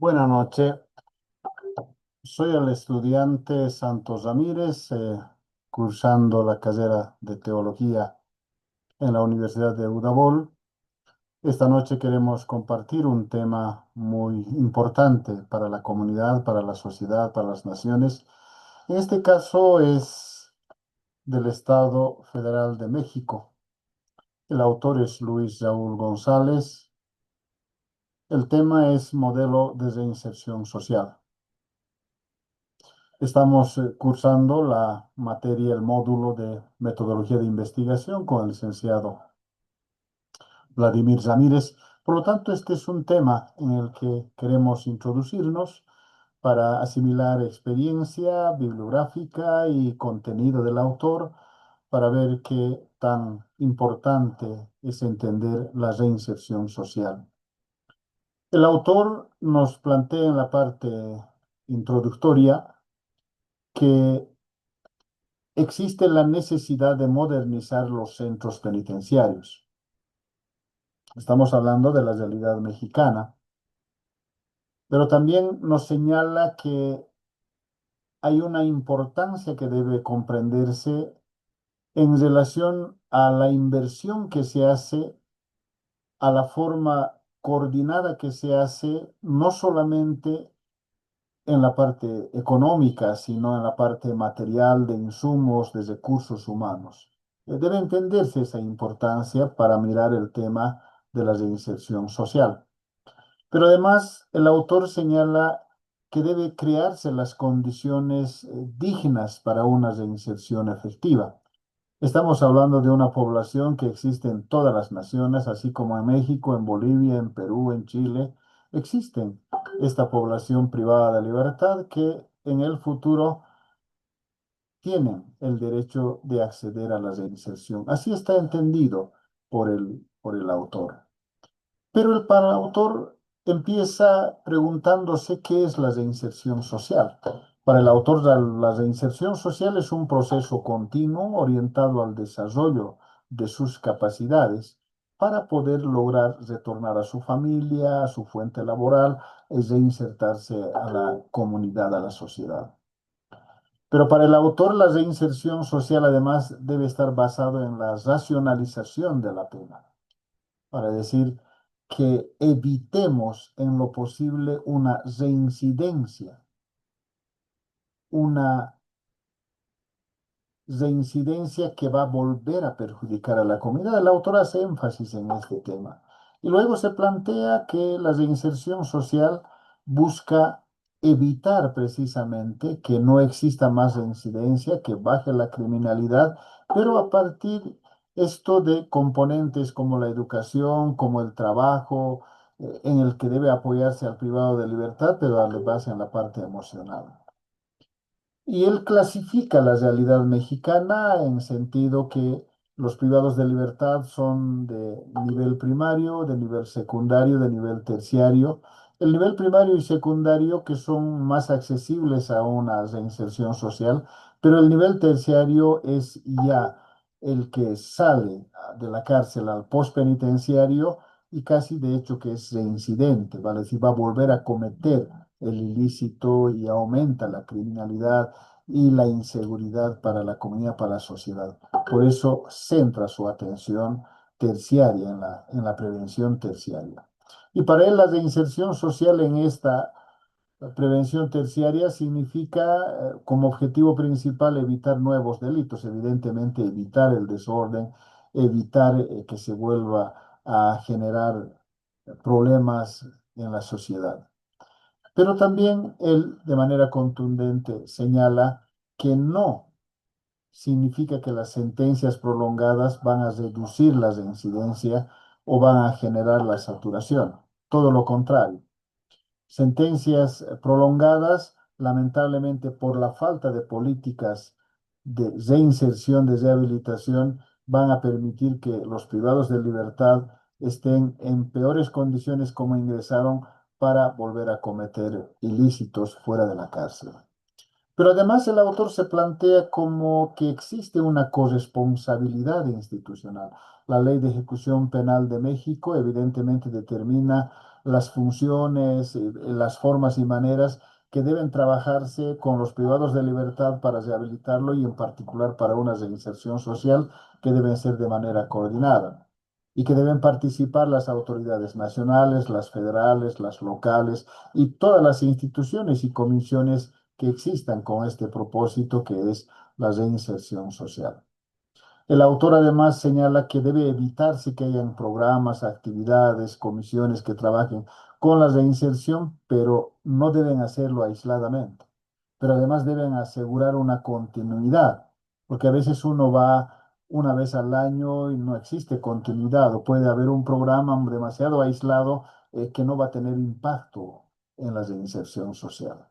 Buenas noches, soy el estudiante Santos Ramírez, cursando la carrera de Teología en la Universidad de Udabol. Esta noche queremos compartir un tema muy importante para la comunidad, para la sociedad, para las naciones. En este caso es del Estado Federal de México. El autor es Luis Raúl González. El tema es modelo de reinserción social. Estamos cursando la materia, el módulo de metodología de investigación con el licenciado Vladimir Ramírez. Por lo tanto, este es un tema en el que queremos introducirnos para asimilar experiencia bibliográfica y contenido del autor para ver qué tan importante es entender la reinserción social. El autor nos plantea en la parte introductoria que existe la necesidad de modernizar los centros penitenciarios. Estamos hablando de la realidad mexicana, pero también nos señala que hay una importancia que debe comprenderse en relación a la inversión que se hace, a la forma coordinada que se hace, no solamente en la parte económica, sino en la parte material de insumos, de recursos humanos. Debe entenderse esa importancia para mirar el tema de la reinserción social. Pero además, el autor señala que debe crearse las condiciones dignas para una reinserción efectiva. Estamos hablando de una población que existe en todas las naciones, así como en México, en Bolivia, en Perú, en Chile. Existen esta población privada de libertad que en el futuro tienen el derecho de acceder a la reinserción. Así está entendido por el autor. Pero para el autor empieza preguntándose qué es la reinserción social. Para el autor, la reinserción social es un proceso continuo orientado al desarrollo de sus capacidades para poder lograr retornar a su familia, a su fuente laboral y reinsertarse a la comunidad, a la sociedad. Pero para el autor, la reinserción social además debe estar basado en la racionalización de la pena, para decir que evitemos en lo posible una reincidencia, una reincidencia que va a volver a perjudicar a la comunidad. El autor hace énfasis en este tema. Y luego se plantea que la reinserción social busca evitar precisamente que no exista más reincidencia, que baje la criminalidad, pero a partir esto de componentes como la educación, como el trabajo, en el que debe apoyarse al privado de libertad, pero darle base en la parte emocional. Y él clasifica la realidad mexicana en sentido que los privados de libertad son de nivel primario, de nivel secundario, de nivel terciario. El nivel primario y secundario que son más accesibles a una reinserción social, pero el nivel terciario es ya el que sale de la cárcel al postpenitenciario y casi de hecho que es reincidente, ¿vale? Es decir, va a volver a cometer el ilícito y aumenta la criminalidad y la inseguridad para la comunidad, para la sociedad. Por eso centra su atención terciaria en la prevención terciaria. Y para él la reinserción social en esta prevención terciaria significa como objetivo principal evitar nuevos delitos, evidentemente evitar el desorden, evitar que se vuelva a generar problemas en la sociedad. Pero también él, de manera contundente, señala que no significa que las sentencias prolongadas van a reducir la reincidencia o van a generar la saturación. Todo lo contrario. Sentencias prolongadas, lamentablemente por la falta de políticas de reinserción, de rehabilitación, van a permitir que los privados de libertad estén en peores condiciones como ingresaron para volver a cometer ilícitos fuera de la cárcel. Pero además el autor se plantea como que existe una corresponsabilidad institucional. La Ley de Ejecución Penal de México evidentemente determina las funciones, las formas y maneras que deben trabajarse con los privados de libertad para rehabilitarlo y en particular para una reinserción social que deben ser de manera coordinada y que deben participar las autoridades nacionales, las federales, las locales y todas las instituciones y comisiones que existan con este propósito que es la reinserción social. El autor además señala que debe evitarse que hayan programas, actividades, comisiones que trabajen con la reinserción, pero no deben hacerlo aisladamente. Pero además deben asegurar una continuidad, porque a veces uno va una vez al año y no existe continuidad, o puede haber un programa demasiado aislado que no va a tener impacto en la reinserción social.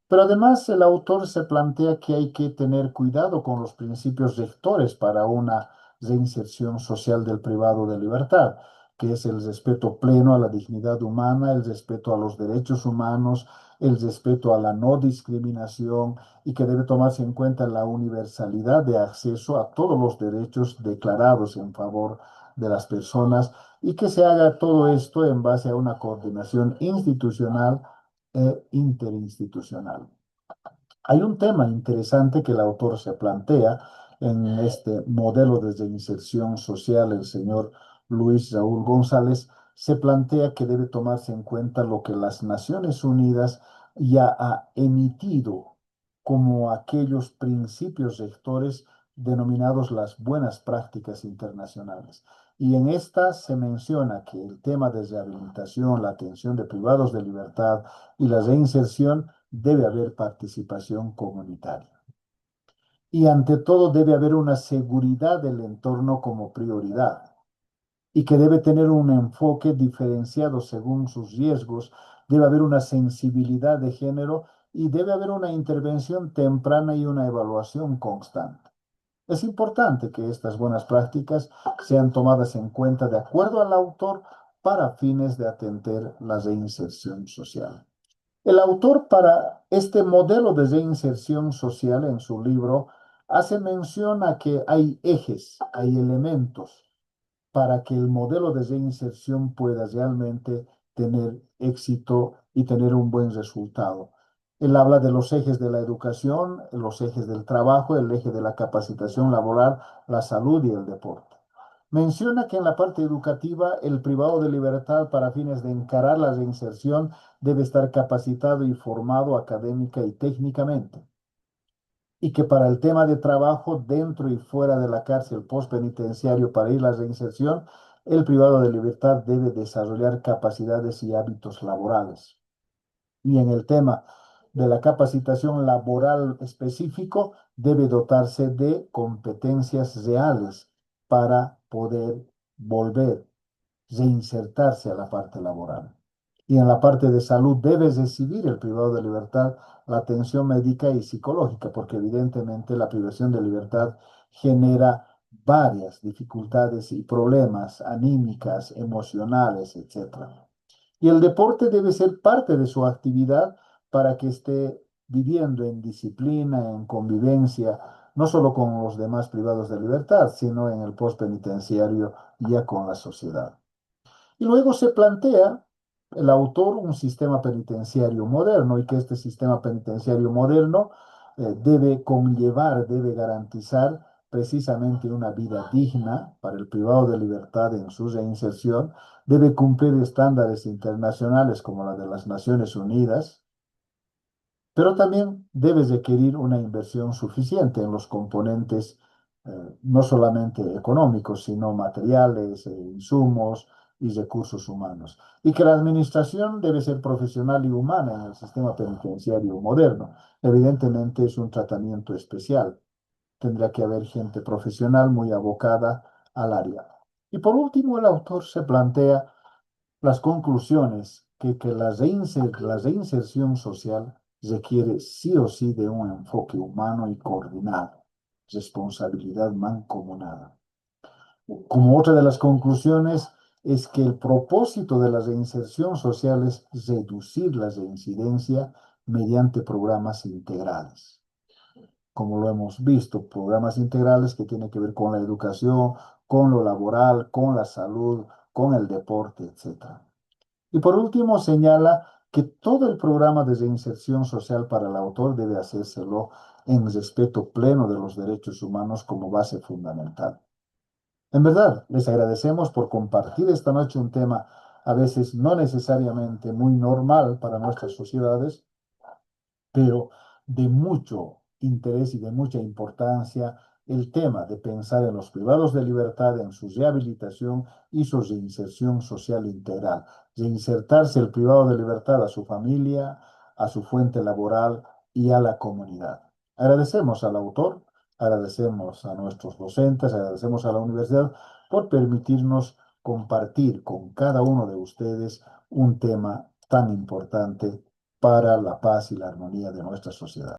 Pero además el autor se plantea que hay que tener cuidado con los principios rectores para una reinserción social del privado de libertad, que es el respeto pleno a la dignidad humana, el respeto a los derechos humanos, el respeto a la no discriminación y que debe tomarse en cuenta la universalidad de acceso a todos los derechos declarados en favor de las personas y que se haga todo esto en base a una coordinación institucional e interinstitucional. Hay un tema interesante que el autor se plantea en este modelo de reinserción social, el señor Luis Raúl González, se plantea que debe tomarse en cuenta lo que las Naciones Unidas ya ha emitido como aquellos principios rectores denominados las buenas prácticas internacionales. Y en esta se menciona que el tema de rehabilitación, la atención de privados de libertad y la reinserción debe haber participación comunitaria. Y ante todo debe haber una seguridad del entorno como prioridad y que debe tener un enfoque diferenciado según sus riesgos, debe haber una sensibilidad de género y debe haber una intervención temprana y una evaluación constante. Es importante que estas buenas prácticas sean tomadas en cuenta de acuerdo al autor para fines de atender la reinserción social. El autor para este modelo de reinserción social en su libro hace mención a que hay ejes, hay elementos para que el modelo de reinserción pueda realmente tener éxito y tener un buen resultado. Él habla de los ejes de la educación, los ejes del trabajo, el eje de la capacitación laboral, la salud y el deporte. Menciona que en la parte educativa el privado de libertad para fines de encarar la reinserción debe estar capacitado y formado académica y técnicamente y que para el tema de trabajo dentro y fuera de la cárcel postpenitenciario para ir a la reinserción, el privado de libertad debe desarrollar capacidades y hábitos laborales. Y en el tema de la capacitación laboral específico, debe dotarse de competencias reales para poder volver, reinsertarse a la parte laboral. Y en la parte de salud debe recibir el privado de libertad la atención médica y psicológica, porque evidentemente la privación de libertad genera varias dificultades y problemas anímicas, emocionales, etcétera. Y el deporte debe ser parte de su actividad para que esté viviendo en disciplina, en convivencia, no solo con los demás privados de libertad, sino en el postpenitenciario ya con la sociedad. Y luego se plantea el autor un sistema penitenciario moderno y que este sistema penitenciario moderno debe conllevar, debe garantizar precisamente una vida digna para el privado de libertad en su reinserción, debe cumplir estándares internacionales como la de las Naciones Unidas, pero también debe requerir una inversión suficiente en los componentes no solamente económicos, sino materiales, insumos y recursos humanos. Y que la administración debe ser profesional y humana en el sistema penitenciario moderno. Evidentemente es un tratamiento especial. Tendrá que haber gente profesional muy abocada al área. Y por último, el autor se plantea las conclusiones que la reinserción social requiere sí o sí de un enfoque humano y coordinado, responsabilidad mancomunada. Como otra de las conclusiones es que el propósito de la reinserción social es reducir la reincidencia mediante programas integrales. Como lo hemos visto, programas integrales que tienen que ver con la educación, con lo laboral, con la salud, con el deporte, etc. Y por último, señala que todo el programa de reinserción social para el autor debe hacérselo en respeto pleno de los derechos humanos como base fundamental. En verdad, les agradecemos por compartir esta noche un tema a veces no necesariamente muy normal para nuestras sociedades, pero de mucho interés y de mucha importancia el tema de pensar en los privados de libertad, en su rehabilitación y su reinserción social integral. Reinsertarse el privado de libertad a su familia, a su fuente laboral y a la comunidad. Agradecemos al autor, agradecemos a nuestros docentes, agradecemos a la universidad por permitirnos compartir con cada uno de ustedes un tema tan importante para la paz y la armonía de nuestra sociedad.